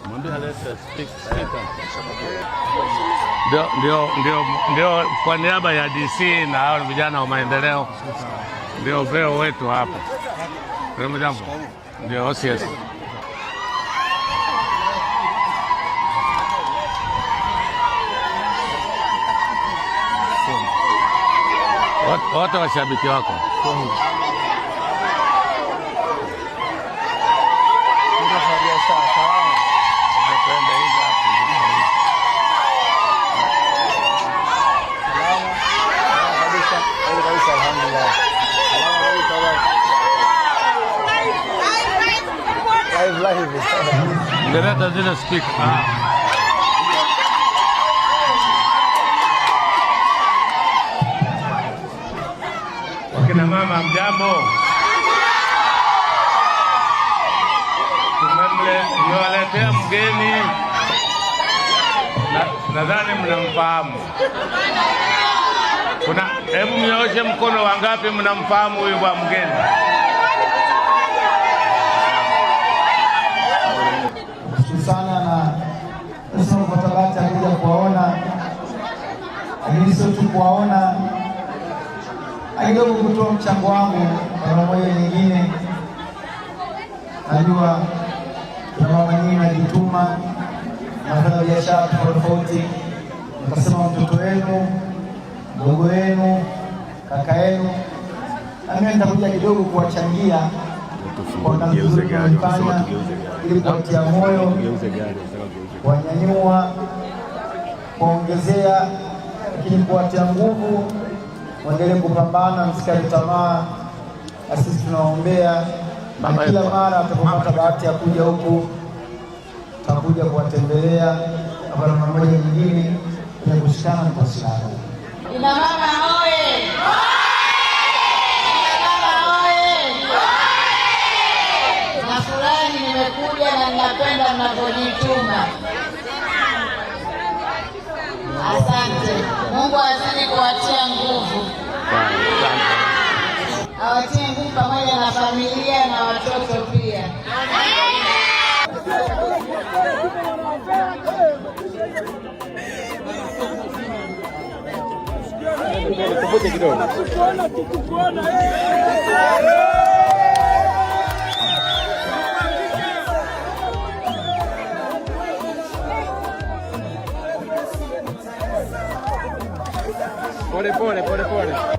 Mwambie alete speaker. Ndio kwa niaba ya DC na hao vijana wa maendeleo ndio veo wetu hapa. Ndio jambo. Ndio OCS. Wote washabiki wako. Ngeleta zile speaker. Wakina mama mjambo. Tumewaletea mgeni. Nadhani mnamfahamu. Hebu mnyooshe mkono wangapi mnamfahamu huyu bwana mgeni? Sana na sasa kupata bahati ya kuja kuwaona, lakini sio tu kuwaona, kidogo kutoa mchango wangu kwa moja nyingine. Najua kuna mama nyingi najituma nafanya biashara tofauti, nikasema mtoto wenu, mdogo wenu, kaka yenu, na mimi nitakuja kidogo kuwachangia kwa kazi nzuri mnayofanya ili kuwatia moyo, kuwanyanyua, kuongezea, lakini kuwatia nguvu, muendelee kupambana, msikate tamaa. Na sisi tunawaombea, na kila mara atakapopata bahati ya kuja huku tutakuja kuwatembelea kwa namna moja nyingine, kwenye kushikana na kushikana. Ina mama oye! Nafurahi nimekuja na ninapenda mnavyojituma. Asante. Mungu azidi kuwatia nguvu. Awatie nguvu pamoja na familia na watoto pia. Pole.